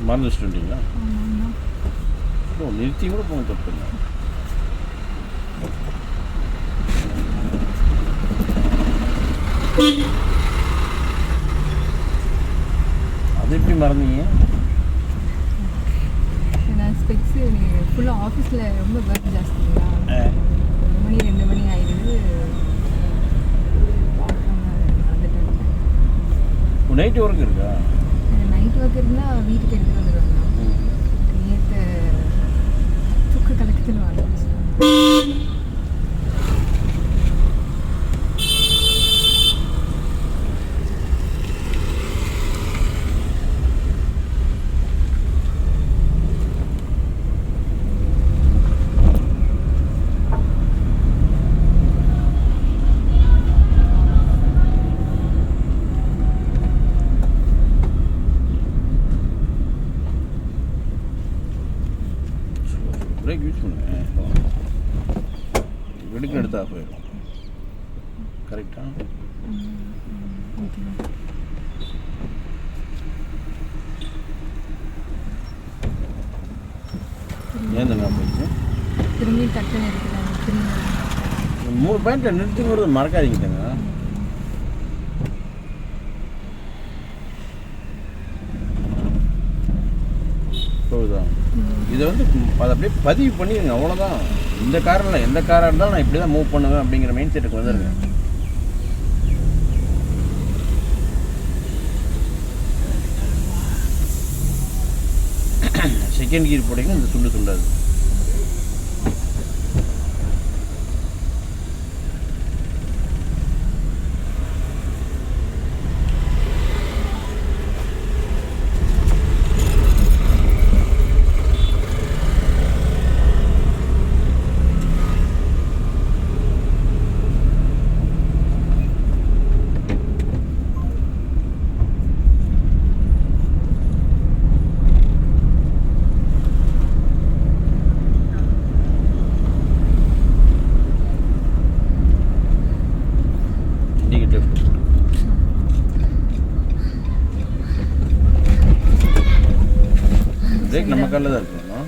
மறந்து வச்சுட்டீங்களா? ஓ, நிறுத்தி கூட போக தப்பு இல்லை. அது எப்படி மறந்தீங்க? நான் ஸ்பெக்ஸு ஃபுல்லாக ஆஃபீஸில் ரொம்ப ஒர்க் ஜாஸ்திங்களா, 1 மணி 2 மணி ஆயிடுது. நைட்டு ஒர்க் இருக்கா? நைட் ஒர்க் இருந்தால் வீட்டுக்கு எடுத்துகிட்டு வந்துடுவாங்க. நேற்று தூக்க கலக்கத்தில் வாங்க. பிரேக் யூஸ் பண்ணுங்க. வெடுக்கு எடுத்தா போயிடும். கரெக்டா? ஏன் என்ன போயிடுச்சு? திரும்பி டக்குன்னு எடுக்கிறாங்க. திரும்பி 3 பாயிண்ட்டில் நிறுத்துங்கிறது மறக்காதீங்க தாங்க. போகுதான். இதை வந்து அதை அப்படியே பதிவு பண்ணிடுங்க, அவ்வளோதான். இந்த காரில் எந்த காராக இருந்தாலும் நான் இப்படி தான் மூவ் பண்ணுவேன் அப்படிங்கிற மைண்ட் செட்டுக்கு வந்துடுங்க. செகண்ட் கியர் போட்டிங்கன்னா இந்த சுண்டு சுண்டாது. பிரேக் நம்ம காலில் தான் இருக்கணும்.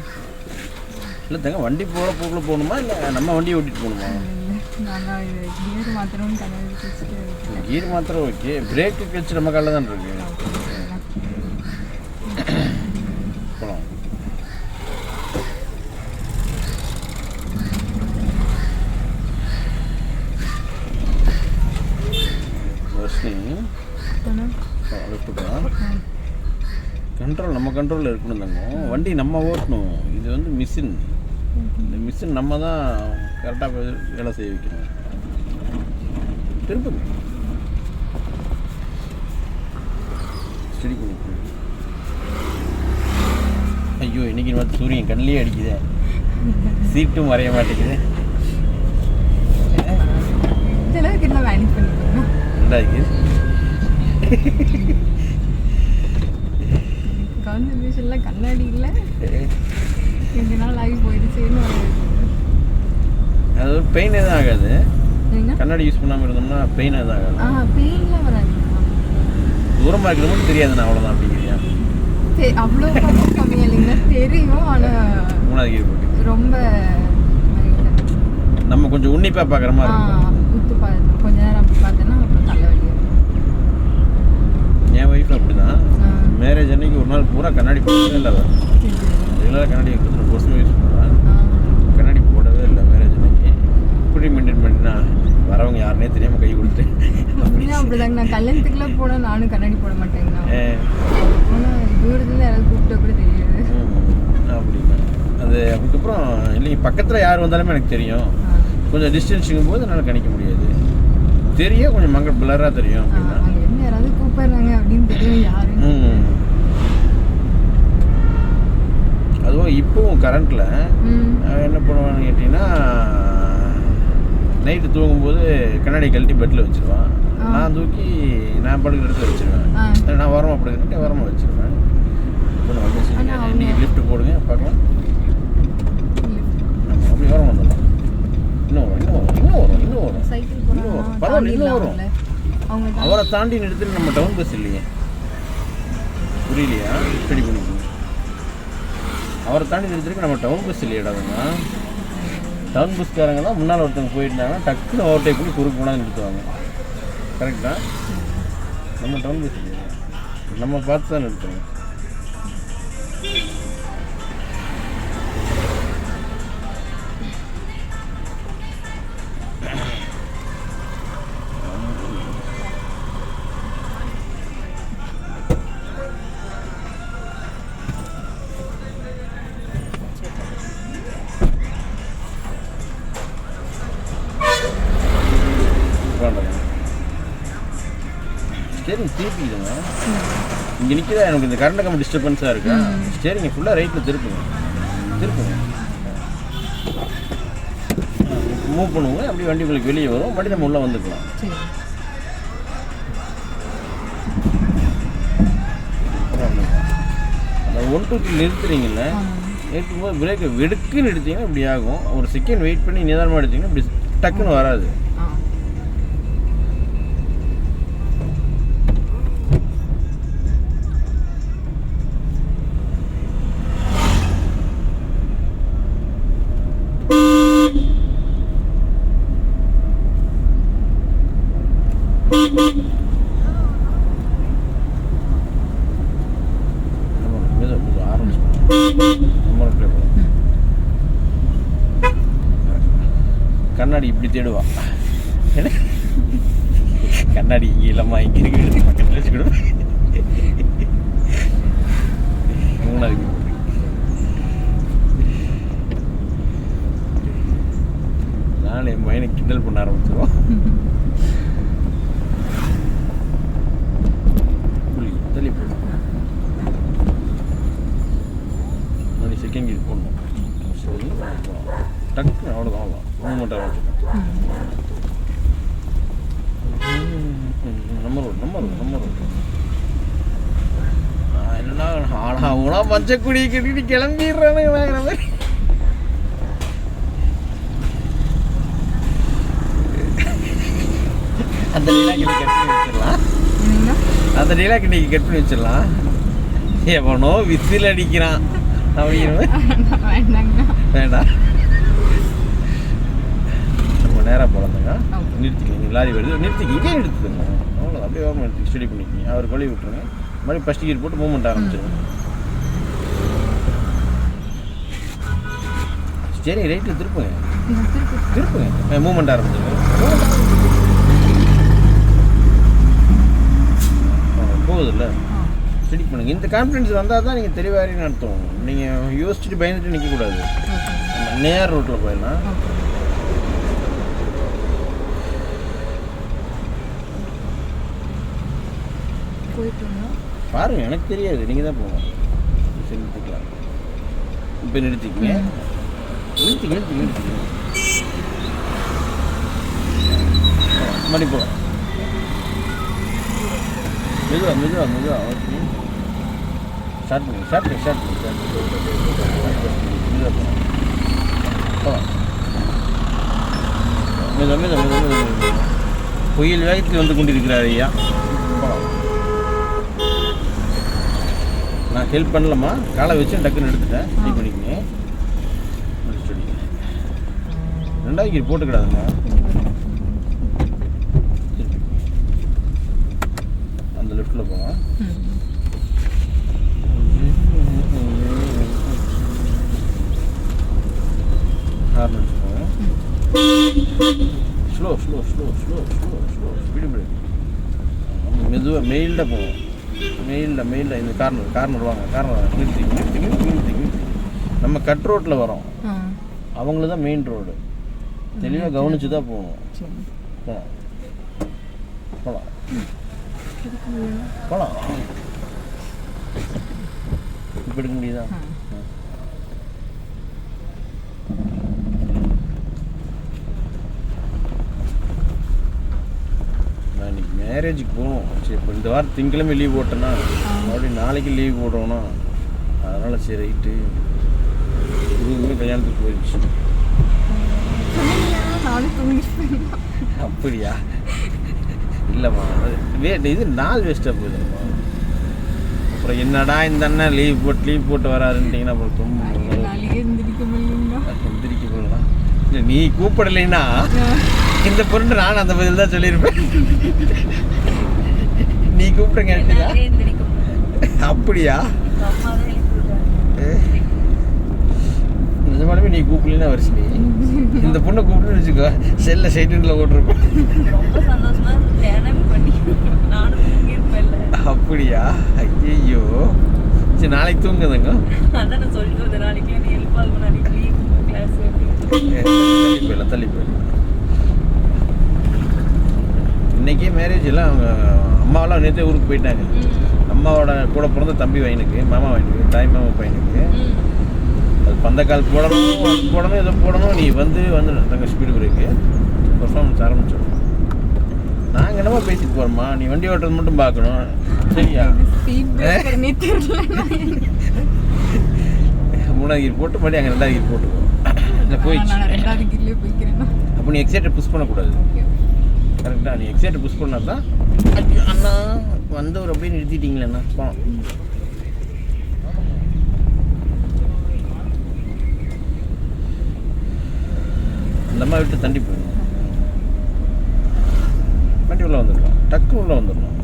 இல்லை தங்க, வண்டி போகக்குள்ளே போகணுமா இல்லை நம்ம வண்டியை ஓட்டிகிட்டு போகணுமா? கியர் மாத்திரம் கீர் மாத்திரம் ஓகே. பிரேக்கு கழிச்சு நம்ம காலில் தான் இருக்கு. போகலாம். கண்ட்ரோல் நம்ம கண்ட்ரோலில் இருக்கணும் தாங்க. வண்டி நம்ம ஓட்டணும். இது வந்து மிஷின். இந்த மிஷின் நம்ம தான் கரெக்டாக வேலை செய்ய வைக்கணும். திருப்பி ஸ்டடி பண்ணி. ஐயோ, இன்னைக்கு பார்த்து சூரியன் கண்ணிலே அடிக்குதே, சீட்டும் வரைய மாட்டேங்குது. கான்சன்ட்ரேஷன்ல கண்ணாடி இல்லை, 2 நாள் ஆகி போயிடுச்சுன்னு. அது ஒரு பெயின் எதுவும் ஆகாது. கண்ணாடி யூஸ் பண்ணாமல் இருந்தோம்னா பெயின் எதுவும் ஆகாது. பெயின்லாம் வராது. தூரமாக இருக்கிறது மட்டும் தெரியாதுண்ணா, அவ்வளோதான் அப்படிங்கிறியா? அவ்வளோ கம்மியாக இல்லைங்க, தெரியும். ஆனால் 3வது கியர் போட்டு ரொம்ப நம்ம கொஞ்சம் உன்னிப்பாக பார்க்குற மாதிரி இருக்கும். உத்து பார்த்து கொஞ்ச நேரம் அப்படி பார்த்தேன்னா அப்புறம் தலைவலி. என் ஒய்ஃப் அப்படி தான். மேரேஜ் அன்னைக்கு ஒரு நாள் பூரா கண்ணாடி போடவே இல்லை. ரெகுலராக கண்ணாடி வருஷம் யூஸ் பண்ணுவேன். கண்ணாடி போடவே இல்லை மேரேஜ் அன்னைக்கு. இப்படி மெயின்டைன் பண்ணினா வரவங்க யாருனே தெரியாமல் கை கொடுத்து அப்படிதாங்க. நான் கல்யாணத்துக்குலாம் போனால் நானும் கண்ணாடி போட மாட்டேங்கண்ணா. ஆனால் தூரத்துல யாராவது கூப்பிட்டா கூட தெரியாது அப்படின்னா. அது அதுக்கப்புறம் இல்லைங்க, பக்கத்தில் யார் வந்தாலுமே எனக்கு தெரியும். கொஞ்சம் டிஸ்டன்ஸுங்கும் போது என்னால் கணிக்க முடியாது. தெரியும், கொஞ்சம் மங்க பிளராக தெரியும் அப்படின்னா. யாராவது கூப்பிடுறாங்க அப்படின்னு தெரியும் யாரு. அதுவும் இப்போவும் கரண்ட்டில் என்ன பண்ணுவான்னு கேட்டிங்கன்னா, நைட்டு தூங்கும்போது கண்ணாடி கழட்டி பெட்டில் வச்சுருவான். நான் தூக்கி நான் படுக்கிற இடத்துல வச்சுருவேன். நான் வரமா படுக்கிறேன், வரமா வச்சுருவேன். இப்போ வந்து இன்றைக்கி லிஃப்ட் போடுங்க பார்க்கலாம். அப்படி வர வந்துடலாம். இன்னும் வரும் பரவாயில்ல, இன்னும் வரும். அவரை தாண்டி நிறுத்தி நம்ம டவுன் பஸ் இல்லையே, புரியலையா? ஸ்டடி பண்ணிக்கணும். அவரை தாண்டி நிறுத்திருக்கு நம்ம டவுன் பஸ் இல்லையாடாதுங்க. டவுன் பஸ்காரங்க தான் முன்னால் ஒருத்தவங்க போயிருந்தாங்கன்னா டக்குன்னு ஓவர்டேக் பண்ணி குறுக்கு போனால் நிறுத்துவாங்க. கரெக்டா? நம்ம டவுன் பஸ் இல்லையா, நம்ம பார்த்து தான் நிறுத்துவோம். ஸ்டேரிங் திருப்பிக்குதுங்க. இங்கே நிற்கிறா எனக்கு இந்த கரண்ட் கம்பி டிஸ்டர்பன்ஸாக இருக்கா. ஸ்டேரிங்கை ஃபுல்லாக ரைட்டில் திருப்புங்க. மூவ் பண்ணுவோங்க. அப்படியே வண்டி உங்களுக்கு வெளியே வரும். மறுபடியும் நம்ம உள்ளே வந்துக்கலாம். அந்த 1 2 3 நிறுத்துறீங்கல்ல, நிறுத்தும்போது பிரேக்கை வெடுக்குன்னு எடுத்தீங்கன்னா இப்படி ஆகும். ஒரு செகண்ட் வெயிட் பண்ணி நிதானமாக எடுத்தீங்கன்னா இப்படி டக்குன்னு வராது. கண்ணாடி இப்படி தேடுவா. கண்ணாடி இங்கே இல்லைம்மா, இங்கே இருக்கு, பக்கத்தில் வச்சுக்கிடும். 3வது நாள் என் பையனை கிண்டல் பண்ண ஆரம்பிச்சிருவோம். தள்ளி போடும். செகண்ட் கீர் போடணும். சரி, டக்குன்னு அவ்வளோதான். அவ்வளோ மூமெண்ட் ஆரம்பிச்சிடும். நம்ம ரோடு என்னன்னா ஆனா உனா பச்சைக்குடி கட்டிட்டு கிளம்பிடுறானுங்க வாங்குற மாதிரி. அந்த நீலாக்கு கட் பண்ணி வச்சிடலாம். அந்த நீலாக்கு இன்னைக்கு கட் பண்ணி வச்சிடலாம். எவனோ விசில் அடிக்கிறான் அப்படிங்கிற வேண்டாம். நம்ம நேராக போகலாங்க. நிறுத்திக்கிங்க. லாரி வருது, நிறுத்திக்கு இங்கே நிறுத்துதுங்க. அவ்வளோ அப்படியே வாங்க, ஸ்டடி பண்ணிக்கிங்க. அவர் கழுவி விட்டுருங்க. மறுபடியும் ஃபஸ்ட் கீர் போட்டு மூவ்மெண்ட் ஆரம்பிச்சிருங்க. சரி, ரைட்டில் திருப்புங்க. மூவ்மெண்ட் ஆரம்பிச்சிருங்க. போகுதுல்ல, ஸ்டடி பண்ணுங்கள். இந்த கான்ஃபிடன்ஸ் வந்தால் தான் நீங்கள் தெளிவாரின்னு அர்த்தம். நீங்கள் யோசிச்சுட்டு பயந்துட்டு நிற்கக்கூடாது. நேர் ரோட்டில் போயிடலாம். பாருங்கள், எனக்கு தெரியாது, நீங்கள் தான் போகணும். சரி, நிறுத்திக்கலாம். இப்போ நிறுத்திக்கிங்க. நிறுத்திக்கிங்க. மணி போகலாம். மெதுவா. ஓகே, ஸ்டார்ட் பண்ணி மெதுவாக போகலாம். மெதுவா. புயல் வேகத்தில் வந்து கொண்டிருக்கிறார் ஐயா. போகலாம். நான் ஹெல்ப் பண்ணலம்மா, காலை வச்சு டக்குன்னு எடுத்துட்டேன். ஸ்டடி பண்ணிக்கங்க. 2வது கீர் போட்டுக்கிடாதுங்க. அந்த லெஃப்டில் போகலாம். ஹார்ன் அடிச்சுக்கோங்க. Slow speed brake. நம்ம மெதுவாக மெயில்டாக போவோம். மெயில்டாக இந்த கார்னர் வாங்க. நிறுத்தி. நம்ம கட் ரோட்டில் வரோம். அவங்கள தான் மெயின் ரோடு. தெளிவாக கவனிச்சு தான் போகணும். போகலாம். இப்போ எடுக்க முடியுதா? நான் இன்னைக்கு மேரேஜுக்கு போகணும். சரி, இப்போ இந்த வாரம் திங்கக்கிழமை லீவ் போட்டேன்னா மறுபடியும் நாளைக்கு லீவ் போடுறோன்னா, அதனால் சரி ரைட்டு. இதுவுமே கல்யாணத்துக்கு போயிடுச்சு. அப்படியா? இல்லைம்மா, இது நாள் வேஸ்ட்டாக போகுதும்மா. அப்புறம் என்னடா இந்த அண்ணன் லீவ் போட்டு வராருன்ட்டிங்கன்னா அப்புறம் ரொம்ப நாளைக்கே எந்திரிக்க முடியலன்னா எந்திரிக்க போடலாம். இல்லை நீ கூப்பிடலைன்னா இந்த பொருள் நான் அந்த பதில் தான் சொல்லியிருப்பேன். நீ கூப்பிடுங்க அப்படியா? நிஜமாலுமே நீ கூப்பிடலாம் வரிசை இந்த பொண்ணை கூப்பிட்டுன்னு வச்சுக்கோ செல்ல சைட்டில் ஓட்டிருப்பேன். அப்படியா? ஐயோ சரி நாளைக்கு தூங்குதுங்க. தள்ளி போயிடலாம். இன்னைக்கே மேரேஜ் எல்லாம் அவங்க அம்மாவெல்லாம் நேற்றே ஊருக்கு போயிட்டாங்க. அம்மாவோட கூட பிறந்த தம்பி பையனுக்கு, மாமா பையனுக்கு, தாய் மாமா பையனுக்கு அது பந்தக்கால் போடணும் எதோ போடணும். நீ வந்து நாங்கள் ஸ்பீடு பிரேக்கு பர்ஃபார்மன்ஸ் ஆரம்பிச்சோம். நாங்கள் என்னமா பேசிட்டு போகிறோமா, நீ வண்டி ஓட்டுறது மட்டும் பார்க்கணும் சரியா? 3வது கீர் போட்டு மறுபடியும் அங்கே 2வது கீர் போட்டுக்கோ. போயிடுச்சு. அப்போ நீ எக்ஸைட்டை புஷ் பண்ணக்கூடாது. கரெக்டாக நீ எக்ஸைட்டை புஷ் பண்ணால் தான் அண்ணா வந்தவர் அப்படியே நிறுத்திட்டீங்களேண்ணா போனோம். அந்த மாதிரி விட்டு தண்டி போயிடணும். வண்டி உள்ளே வந்துடணும், டக்கு உள்ளே வந்துடணும்.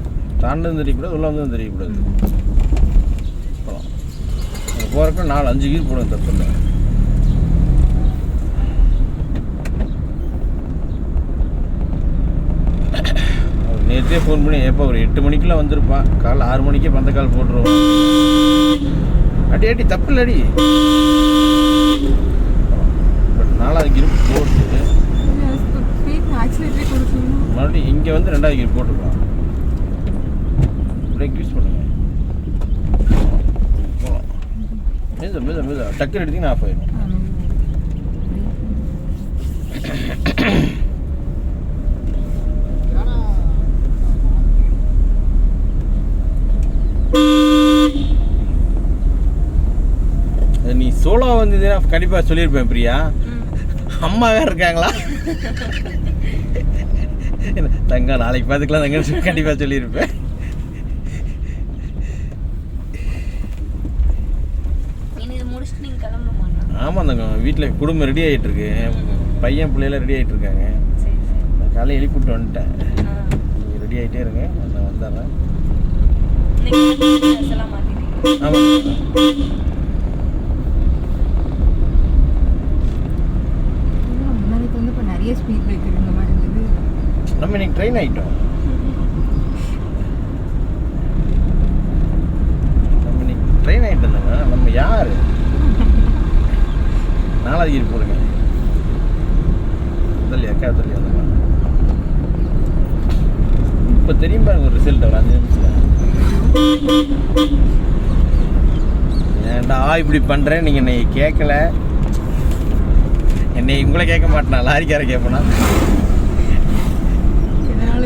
தாண்டதும் தெரியக்கூடாது, உள்ளே வந்ததும் தெரியக்கூடாது. போகலாம். அங்கே போகிறப்ப 4-5 கீர் போடுங்க, தப்பு இல்லை. நேற்றே ஃபோன் பண்ணி எப்போ ஒரு 8 மணிக்கெலாம் வந்திருப்பான். காலைல 6 மணிக்கே பந்தக்கால் போட்டுருவோம். அடி தப்பு இல்லை அடி. பட் 4வது கீர் போட்டு மறுபடியும் இங்கே வந்து 2வது கீர் போட்டுருக்கோம். பிரேக் யூஸ் பண்ணுங்க. போகலாம். மீதா டக்குன்னு எடுத்தீங்கன்னா ஆஃப் ஆயிடும். நீ சோலோ வந்ததுன்னா கண்டிப்பாக சொல்லியிருப்பேன் பிரியா. அம்மா வேறு இருக்காங்களா தங்க நாளைக்கு பார்த்துக்கலாம் தங்க கண்டிப்பாக சொல்லியிருப்பேன். ஆமாம் தங்க வீட்டில் குடும்பம் ரெடி ஆகிட்டு இருக்கு. பையன் பிள்ளைலாம் ரெடி ஆகிட்டு இருக்காங்க. நான் காலையில் எழுப்பிவிட்டு வந்துட்டேன். நீங்கள் ரெடி ஆகிட்டே இருங்க, நான் வந்துடுறேன். ஆமாம் நம்ம இன்னைக்கு ட்ரெயின் ஆகிட்டோம். நம்ம யார் 4வது கீர் போடுங்க. தள்ளி அக்கா தள்ளி வந்துடலாம். இப்போ தெரியும் பாருங்க ஒரு ரிசல்ட் ஒரு 5 நிமிஷத்தில். ஏன்டா இப்படி பண்ணுறேன் நீங்கள் என்னை கேட்கல. என்னை உங்களை கேட்க மாட்டேனா, லாரிக்கார கேட்பேனா?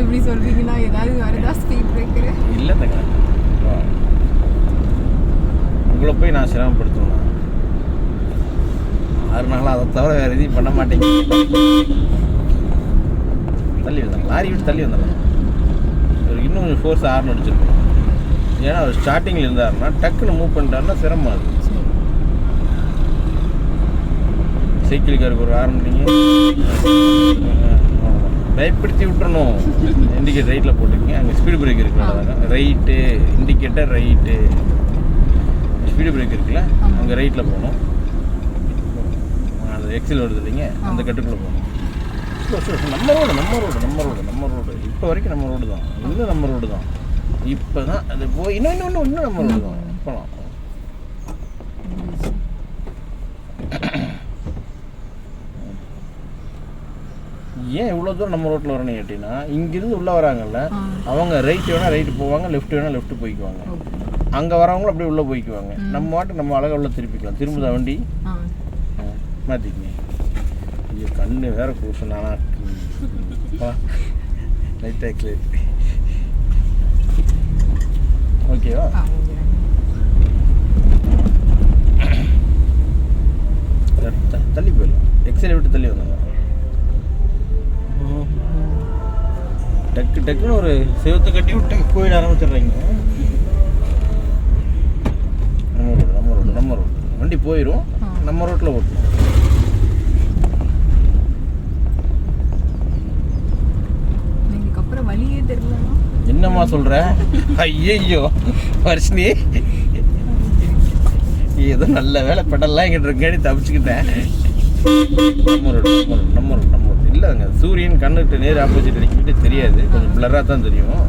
இப்படி சொல்றீங்கன்னா ஏதாவது வரதா ஸ்பீட் பிரேக்கர் இல்லை தங்க. உங்களை போய் நான் சிரமப்படுத்துவேன். 6 நாளாக அதை தவிர வேறு எதையும் பண்ண மாட்டேங்க. தள்ளி வந்தாங்க, லாரி விட்டு தள்ளி வந்தாங்க. இன்னும் கொஞ்சம் ஃபோர்ஸ் ஆர்னு அடிச்சிருக்கோம். ஏன்னா அவர் ஸ்டார்டிங்கில் இருந்தாருன்னா டக்குன்னு மூவ் பண்ணிட்டாருன்னா சிரமம். அது சைக்கிளுக்காருக்கு ஒரு ஆரம்பிங்க பயப்படுத்தி விட்டுறணும். இண்டிகேட்டர் ரைட்டில் போட்டுக்கங்க. அங்கே ஸ்பீடு பிரேக் இருக்குல்ல, right indicator right speed break இருக்குல்ல, அங்கே ரைட்டில் போகணும். அந்த எக்ஸில் வருது இல்லைங்க, அந்த கட்டுக்குள்ளே போகணும். நம்ம ரோடு இப்போ வரைக்கும் நம்ம ரோடு தான். இன்னும் நம்ம ரோடு தான். இப்போ தான் அது போய் இன்னும் நம்ம ரோடு தான். போகலாம். ஏன் இவ்வளோ தூரம் நம்ம ரோட்டில் வரணும் கேட்டிங்கன்னா, இங்கேருந்து உள்ளே வராங்கல்ல, அவங்க ரைட்டு வேணால் ரைட்டு போவாங்க, லெஃப்ட் வேணால் லெஃப்ட்டு போய்க்குவாங்க. அங்கே வரவங்களும் அப்படியே உள்ளே போய்க்குவாங்க. நம்ம வாட்டு நம்ம அழகாக உள்ள திருப்பிக்கலாம். திரும்புதா வண்டி மாற்றிக்கங்க. ஐயோ கண்ணு வேறு கூசம். நானா லைட்டாக கிளியர். ஓகேவா? தள்ளி போயிடலாம். எக்ஸைல் விட்டு தள்ளி வந்தாங்க. டக்குன்னு ஒரு செவத்தை கட்டி விட்டு போயிட ஆரம்பிச்சிடுறீங்க. வண்டி போயிடும், நம்ம ரோட்டில் ஓட்டணும். இதுக்கப்புறம் வழியே தெரியல. என்னம்மா சொல்ற? ஐயோ வர்ஷினி, ஏதோ நல்ல வேலை பெடல்லாம் எங்கிட்ட இருக்காடி தப்பிச்சுக்கிட்டேன். நம்ம ரோடு இல்லைங்க, சூரியன் கண்ணுக்கிட்ட நேர் ஆப்போசிட் அடிக்கிட்டு தெரியாது, கொஞ்சம் பிளராக தான் தெரியும்.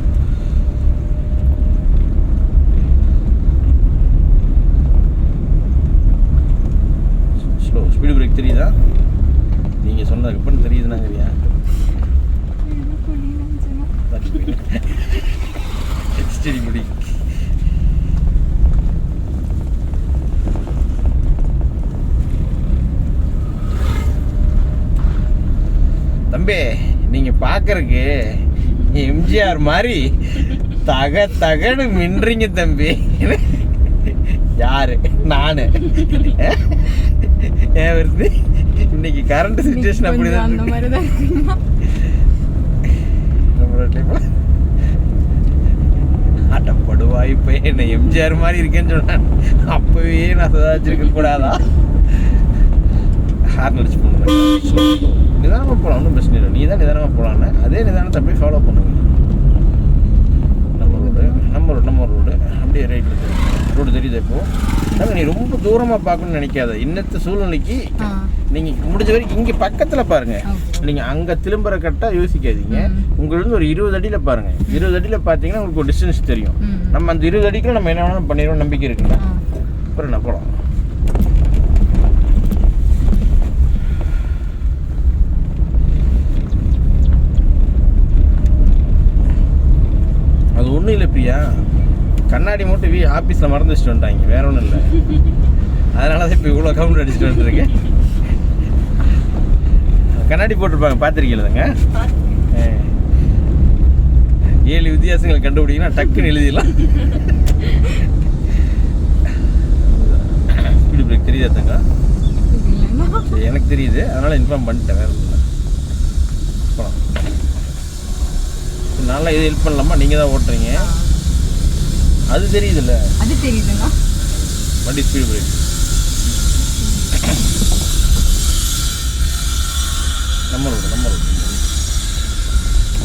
ஸ்லோ ஸ்பீடு பிரேக் தெரியுதா? நீங்கள் சொன்னதுக்கப்புறம் தெரியுதுனாங்கறியா? சரி முடி. தம்பி, நீங்க பாக்குறதுக்கு எம்ஜிஆர் மாதிரி தகன்னு மின்றீங்க தம்பி. யாரு? நானு. ஏன் வருது இன்னைக்கு கரண்ட் சிச்சுவேஷன் அப்படிதான். ஆட்டப்படுவா இப்ப என்ன எம்ஜிஆர் மாதிரி இருக்கேன்னு சொன்னான். அப்பவே நான் சதாச்சிருக்க கூடாதா? ஹார்ன் அடிச்சு போகணும். நிதானமாக போகலாம், ஒன்றும் பிரச்சனை இல்லை. நீ தான் நிதானமாக போகலான்னு அதே நிதானத்தை அப்படியே ஃபாலோ பண்ணுங்க. நம்ம ரோடு அப்படியே ரைட்டில் ரோடு தெரியுது. இப்போது நீ ரொம்ப தூரமாக பார்க்கணும்னு நினைக்காத. இன்னத்த சூழ்நிலைக்கு நீங்கள் முடிஞ்ச வரைக்கும் இங்கே பக்கத்தில் பாருங்கள். நீங்கள் அங்கே திரும்புகிற கரெக்டாக யோசிக்காதீங்க. உங்களுக்கு ஒரு 20 அடியில் பாருங்கள். 20 அடியில் பார்த்தீங்கன்னா உங்களுக்கு ஒரு டிஸ்டன்ஸ் தெரியும். நம்ம அந்த 20 அடிக்குள்ள நம்ம என்ன வேணாலும் பண்ணிடுவோம், நம்பிக்கை இருக்குல்ல. அப்புறம் என்ன போகலாம். அது ஒன்றும் இல்லை பிரியா, கண்ணாடி மட்டும் ஆஃபீஸில் மறந்து வச்சுட்டு வந்துட்டாங்க, வேற ஒன்றும் இல்லை. அதனால தான் இப்போ இவ்வளோ கவுண்ட் அடிச்சுட்டு வந்துருக்கேன். கண்ணாடி போட்டிருப்பாங்க, பார்த்துருக்கீங்களங்க? 7 வித்தியாசங்கள் கண்டுபிடிங்கன்னா டக்குன்னு எழுதிடலாம். ஸ்பீடு பிரேக் தெரியுதா தங்க? சரி, எனக்கு தெரியுது, அதனால் இன்ஃபார்ம் பண்ணிட்டேன், வேறு ஒன்றும் இல்லை. போகலாம். நல்லா இது ஹெல்ப் பண்ணலாமா? நீங்கள் தான் ஓட்டுறீங்க, அது தெரியுதுல்ல? அது தெரியுதுங்க. வண்டி ஸ்பீடு பிரேக். நம்ம ரோடு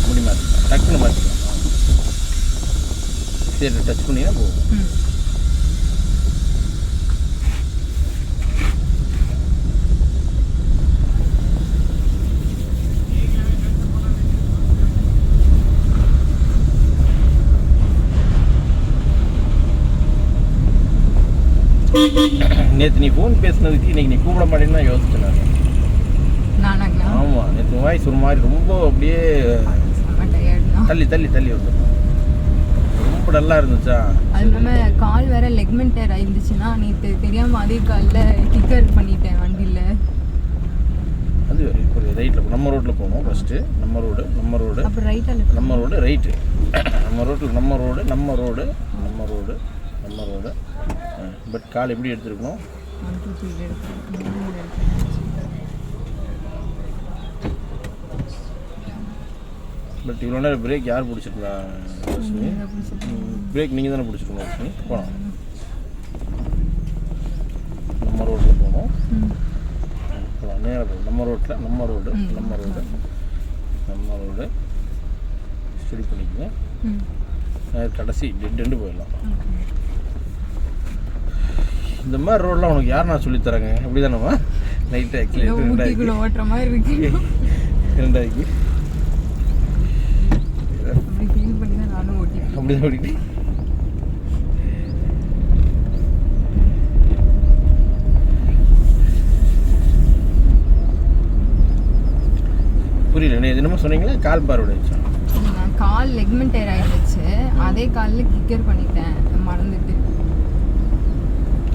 முடி மாற்றிக்கலாம், டக்குன்னு மாற்றிக்கலாம். சரி, டச் பண்ணிங்கன்னா போகும். நேற்று நீ ஃபோன் பேசுனதுக்கு இன்னைக்கு நீ கூப்பிட மாட்டேன்னு தான் யோசிச்சேன். ஆமாம், நேற்று வாய்ஸ் ஒரு மாதிரி ரொம்ப அப்படியே தள்ளி வந்துடும். ரொம்ப டல்லாக இருந்துச்சா? அது இல்லாமல் கால் வேற லெக்மெண்ட் டயர் ஆயிருந்துச்சுன்னா நேற்று தெரியாமல் அதே காலில் கிக்கர் பண்ணிட்டேன் வண்டியில். அது ஒரு ரைட்டில் நம்ம ரோட்டில் போகணும் ஃபஸ்ட்டு. நம்ம ரோடு அப்புறம் ரைட்டில் நம்ம ரோடு ரைட்டு. நம்ம ரோடு பட் கால் எப்படி எடுத்துருக்கணும்? பட் இவ்வளோ நேரம் பிரேக் யார் பிடிச்சிருந்தா? பிரேக் நீங்கள் தானே பிடிச்சிருக்கணும். போகலாம், நம்ம ரோட்டில் போகணும். போகலாம், நேராக போகணும். நம்ம ரோடு ஸ்டடி பண்ணிக்கங்க. கடைசி டெட் எண்டு போயிடலாம். இந்த மாதிரி ரோடெலாம் உனக்கு யார் நான் சொல்லித்தரேங்க? அப்படி தானேம்மா? நைட்டு ஆக்சுவலி ஓட்டுற மாதிரி இருக்கு. 2 அப்படிதான் ஓடிட்டு புரியல. நீ என்னமோ சொன்னீங்களா? கால் பார்வை ஆயிடுச்சா? கால் லெக்மெண்ட் டயர் ஆயிடுச்சு, அதே காலில் கிக்கர் பண்ணிட்டேன், மறந்துட்டு.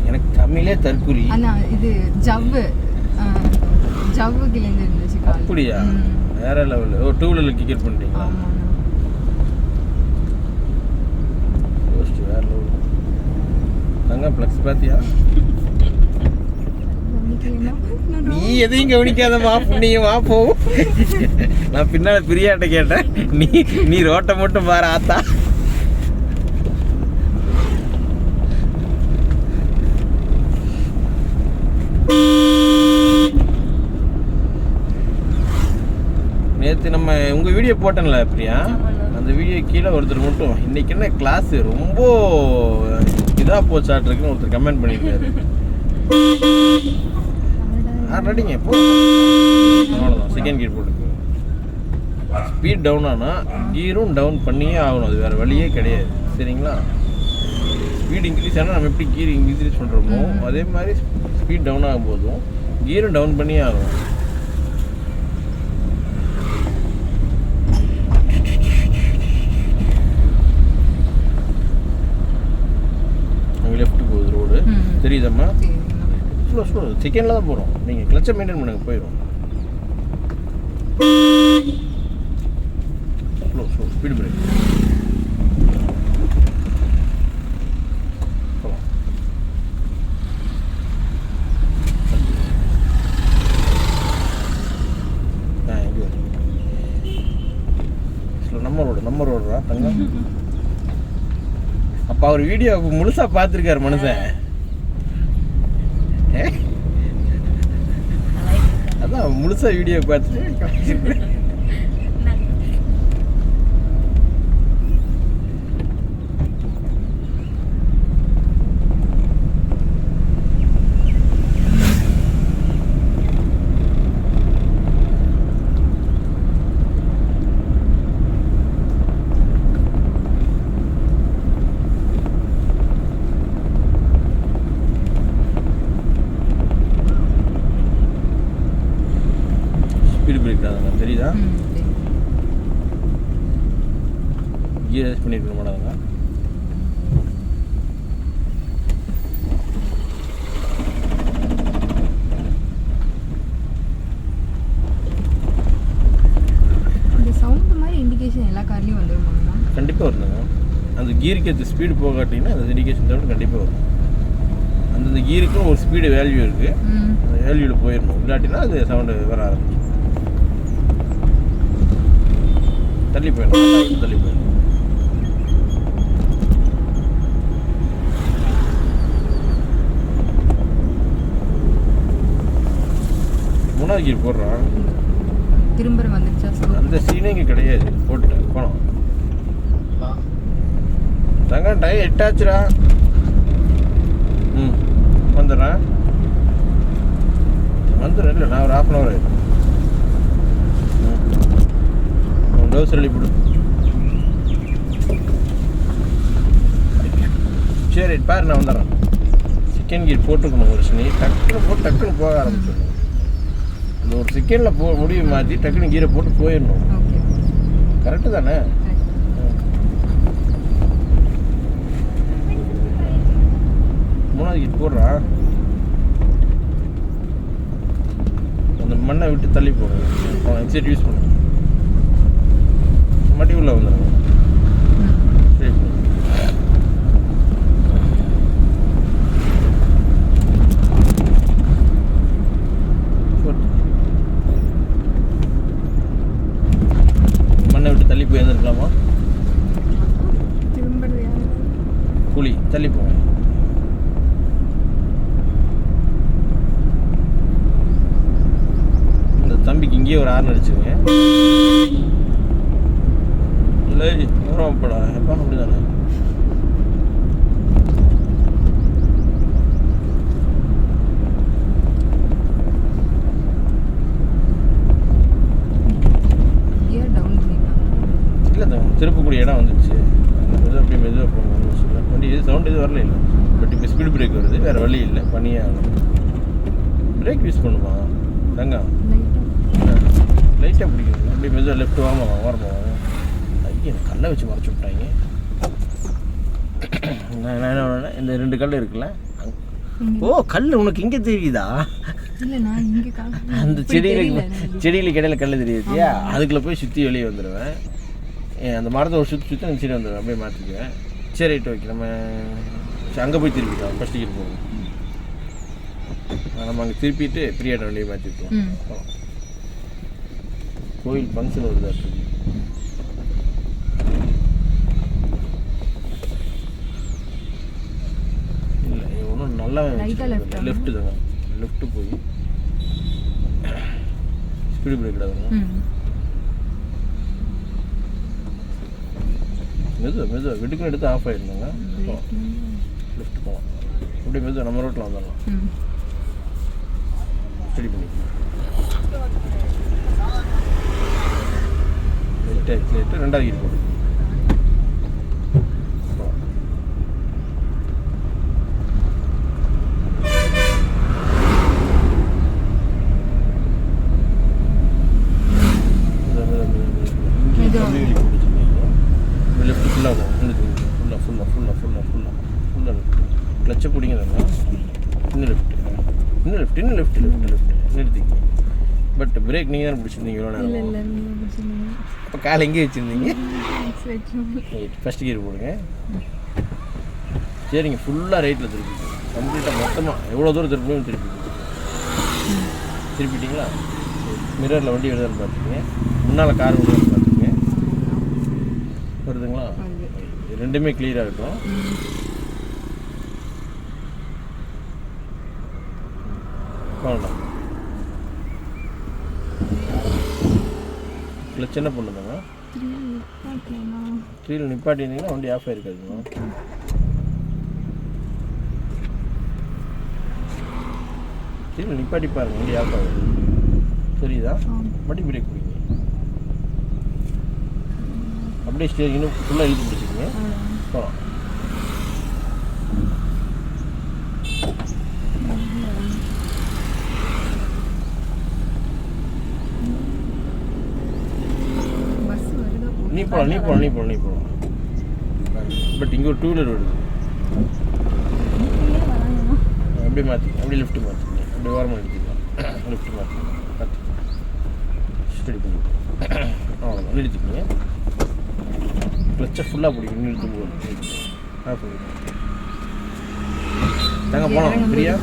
எனக்கு தமிழே தற்கொலை. அண்ணா இது ஜவ்வு கிழிந்து இருந்துச்சு கால். அப்படியா? வேற லெவல். ஓ, 2 வீலர்ல கிக்கர் பண்ணிட்டீங்களா? வேற லெவல். தங்க ஃப்ளெக்ஸ் பாத்தியா? நீ எதையும் கவனிக்காதமா, புண்ணியமா போ. நான் பின்னால பிரியாட்ட கேட்டேன், நீ ரோட்டை மட்டும் பாரு ஆத்தா. உங்கள் வீடியோ போட்டேன்ல பிரியா, அந்த வீடியோ கீழே ஒருத்தர் மட்டும் இன்னைக்கு என்ன கிளாஸ் ரொம்ப இதாக போச்சாட்ருக்குன்னு ஒருத்தர் கமெண்ட் பண்ணியிருக்காரு. ரெடிங்க போ, அவ்வளோதான். செகண்ட் கியர் போட்டுக்கு. ஸ்பீட் டவுன் ஆனால் கீரும் டவுன் பண்ணியே ஆகணும், அது வேறு வழியே கிடையாது. சரிங்களா? ஸ்பீட் இன்க்ரீஸ் ஆனால் நம்ம எப்படி கீர் இன்க்ரீஸ் பண்ணுறோமோ அதே மாதிரி ஸ்பீட் டவுன் ஆகும் போதும் கீரும் டவுன் பண்ணியே ஆகணும். அங்கே லெஃப்ட் போகுது ரோடு, தெரியுதம்மா? ஸ்லோ ஸ்லோ செகண்டில் தான் போகிறோம். நீங்கள் கிளச்சை மெயின்டைன் பண்ணுங்க, போயிடும். Slow slow speed brake. நம்ம ரோடுறா தங்கம். அப்போ அவர் வீடியோ முழுசா பார்த்துருக்காரு மனுஷன். அதான் முழுசா வீடியோ பார்த்துட்டு தெரியுதா? கியர் பண்ணிருக்க மாட்டாங்க. இந்த சவுண்ட் மாதிரி இண்டிகேஷன் எல்லா கார்லயும் வந்துருமாங்க? கண்டிப்பா வருதுங்க. அந்த கீருக்கு ஏற்ற ஸ்பீடு போகாட்டிங்கன்னா அந்த இண்டிகேஷன் சவுண்ட் கண்டிப்பாக வரும். அந்தந்த கீருக்கும் ஒரு ஸ்பீடு வேல்யூ இருக்குது, அந்த வேல்யூவில் போயிடணும். இல்லாட்டினா அது சவுண்டு வர ஆரம்பிச்சு. தள்ளி போயிடணும், தள்ளி போயிடணும். மூணாவது கீர் போடுறான், திரும்ப வந்துச்சா? அந்த சீனே இங்கே கிடையாது. போட்டேன் போனோம். தங்க டைம் 8 ஆச்சுடா. வந்துடுறேன் இல்லை, நான் ஒரு 1/2 hour டோஸ் ரெடி போடு. சரி பாரு, நான் வந்துடுறேன். செகண்ட் கியர் போட்டுக்கணும் ஒரு சனி. டக்குன்னு போட்டு டக்குன்னு போக ஆரம்பிச்சிடணும். அந்த ஒரு செகண்டில் முடிவு மாற்றி டக்குன்னு கீரை போட்டு போயிடணும். கரெக்டு தானே? மூணாவது கீர் போடுறா. அந்த மண்ணை விட்டு தள்ளி போகணும். எக்ஸைட் யூஸ் பண்ணணும். மட்டி உள்ள வந்துடுங்க. சரி மண்ணை விட்டு தள்ளி போய் வந்துருக்கலாமா? குழி தள்ளி போங்க. இந்த தம்பிக்கு இங்கேயே ஒரு ஆர்ன் அடிச்சுங்க. படா எப்பா அப்படிதானே? இல்லை, திருப்பக்கூடிய இடம் வந்துச்சு. அப்படியே மெதுவாக போகணும். வண்டி இது சவுண்ட் இது வரல இல்லை. பட் இப்போ ஸ்பீடு பிரேக் வருது, வேறு வழி இல்லை, பண்ணியே ஆகணும். பிரேக் யூஸ் பண்ணுமா தங்கம்? லைட்டாக பிடிக்கணும். அப்படியே மெதுவாக லெஃப்ட் வாங்க வரமா. கல்லை வச்சு மறைச்சி விட்டாங்க. நான் என்ன இந்த 2 கல் இருக்குல்ல. ஓ, கல் உனக்கு இங்கே தெரியுதா? அந்த செடியில் கடையில் கல் தெரியுதுயா? அதுக்குள்ளே போய் சுற்றி வெளியே வந்துடுவேன். அந்த மரத்தை ஒரு சுற்றி அந்த சைடு வந்துடுவேன். அப்படியே மாற்றிக்குவேன். சரி ரைட்டு ஓகே. நம்ம அங்கே போய் திருப்பிக்கலாம். ஃபஸ்ட் டிக்கெட் போகணும். நம்ம அங்கே திருப்பிட்டு பிரியாட்ட வண்டியை மாற்றிருக்கோம். கோயில் ஃபங்க்ஷன் வருதா இருக்கு. நல்லா லெஃப்ட் தாங்க. லெஃப்ட் போய் ஸ்பீடு பிரேக் இடாதுங்க. மெதுவாக வெடுக்குன்னு எடுத்து ஆஃப் ஆகிருந்தாங்க. லெஃப்ட் போகலாம். அப்படியே மெதுவாக நம்ம ரோட்டில் வந்துடலாம். ஸ்டடி பண்ணிக்கலாம். லைட்டு 2வது கீர் போடு. லெஃப்ட் ஃபுல்லாக போகும். ஃபுல்லாக கிளச்சை பிடிங்க. இன்னும் லெஃப்ட் நிறுத்திங்க. பட் பிரேக் நீங்கள் தானே பிடிச்சிருந்தீங்க இவ்வளோ நேரம். அப்போ காலை எங்கேயே வச்சுருந்தீங்க? ஃபஸ்ட் கியர் போடுங்க. சரிங்க, ஃபுல்லாக ரைட்டில் திருப்பிங்க. கம்ப்ளீட்டாக மொத்தமாக எவ்வளோ தூரம் திருப்பணும் திருப்பிட்டீங்களா? மிரரில் வண்டி வருதான்னு பார்த்துங்க. முன்னால் கார் வருதான்னு பார்த்துங்க. வருதுங்களா? ரெண்டுமே கிளியராக இருக்கும். அவ்வளோதான். கிளச் என்ன பண்ணுதுங்க? 3ல் நிப்பாட்டினீங்கன்னா வண்டி ஆஃப் ஆகிருக்காதுங்க. கீழே நிப்பாட்டி பாருங்க, வண்டி ஆஃப் ஆகுது. சரிதா? வண்டி பிரேக் பிடிங்க. அப்படியே ஸ்டேரிங் இன்னும் ஃபுல்லாக இழுத்து பிடிச்சிக்கங்க. போகலாம். நீ போகலாம். பட் இங்கே ஒரு 2 வீலர் வருது. அப்படியே மாற்றிங்க. அப்படியே லெஃப்ட்டு மாற்றிங்க. அப்படியே ஓரமாக நிறுத்திக்கலாம். லெஃப்ட்டு மாற்றிங்க. ஸ்டடி பண்ணிக்கலாம். அவ்வளோதான், நிறுத்திக்கிங்க. கிளச்சை ஃபுல்லாக பிடிக்கும். நிறுத்தும் போது ஆஃப் பண்ணிக்கலாம். நாங்கள் போகலாம். ஃப்ரீயா?